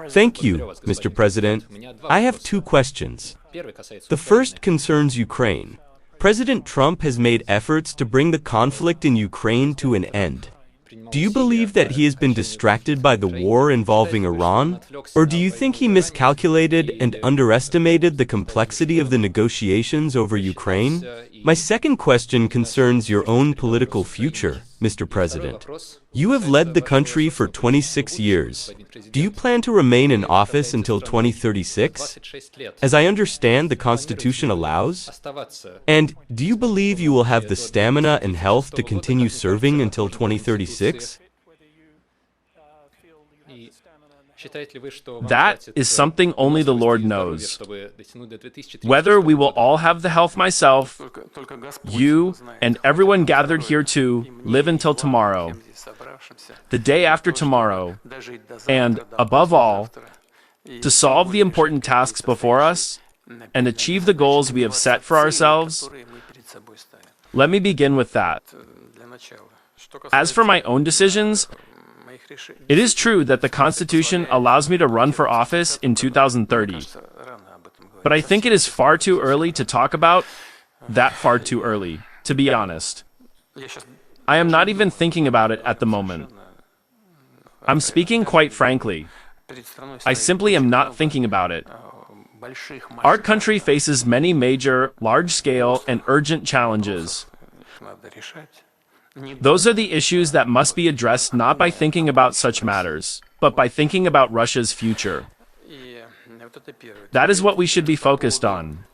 Thank you, Mr. President. I have two questions. The first concerns Ukraine. President Trump has made efforts to bring the conflict in Ukraine to an end. Do you believe that he has been distracted by the war involving Iran? Or do you think he miscalculated and underestimated the complexity of the negotiations over Ukraine? My second question concerns your own political future, Mr. President. You have led the country for 26 years. Do you plan to remain in office until 2036? As I understand, the Constitution allows. And do you believe you will have the stamina and health to continue serving until 2036? That is something only the Lord knows. Whether we will all have the health myself, you, and everyone gathered here to live until tomorrow, the day after tomorrow, and, above all, to solve the important tasks before us and achieve the goals we have set for ourselves. Let me begin with that. As for my own decisions, it is true that the Constitution allows me to run for office in 2030. But I think it is far too early to talk about that, far too early, to be honest. I am not even thinking about it at the moment. I'm speaking quite frankly. I simply am not thinking about it. Our country faces many major, large-scale, and urgent challenges. Those are the issues that must be addressed not by thinking about such matters, but by thinking about Russia's future. That is what we should be focused on.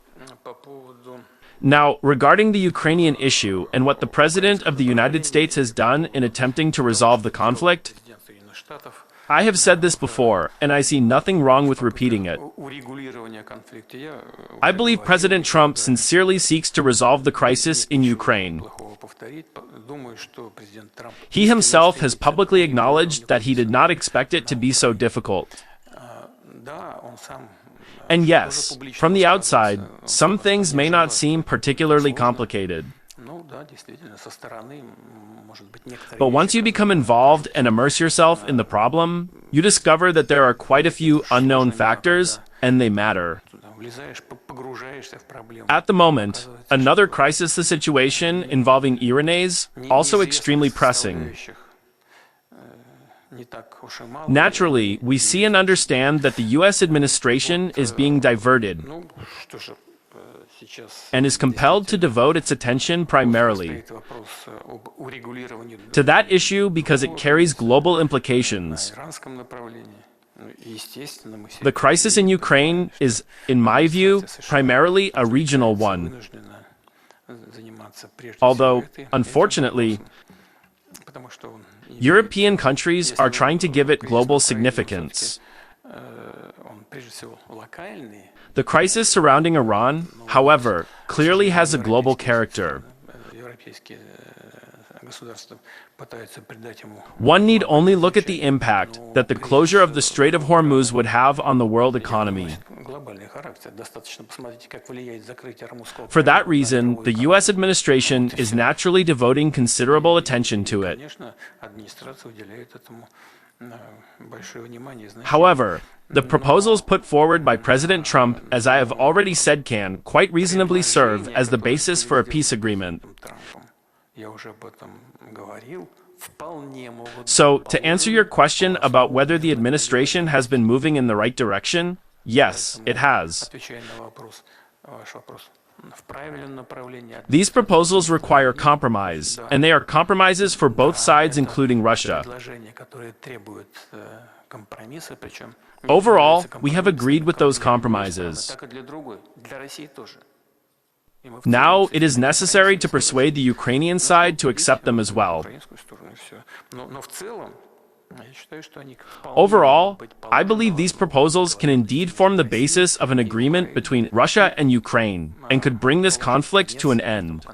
Now, regarding the Ukrainian issue and what the President of the United States has done in attempting to resolve the conflict, I have said this before, and I see nothing wrong with repeating it. I believe President Trump sincerely seeks to resolve the crisis in Ukraine. He himself has publicly acknowledged that he did not expect it to be so difficult. And yes, from the outside, some things may not seem particularly complicated. But once you become involved and immerse yourself in the problem, you discover that there are quite a few unknown factors, and they matter. At the moment, another crisis situation involving Iranese, also extremely pressing. Naturally, we see and understand that the U.S. administration is being diverted and is compelled to devote its attention primarily to that issue because it carries global implications. The crisis in Ukraine is, in my view, primarily a regional one. Although, unfortunately, European countries are trying to give it global significance. The crisis surrounding Iran, however, clearly has a global character. One need only look at the impact that the closure of the Strait of Hormuz would have on the world economy. For that reason, the U.S. administration is naturally devoting considerable attention to it. However, the proposals put forward by President Trump, as I have already said, can quite reasonably serve as the basis for a peace agreement. So, to answer your question about whether the administration has been moving in the right direction, yes, it has. These proposals require compromise, and they are compromises for both sides, including Russia. Overall, we have agreed with those compromises. Now, it is necessary to persuade the Ukrainian side to accept them as well. Overall, I believe these proposals can indeed form the basis of an agreement between Russia and Ukraine, and could bring this conflict to an end.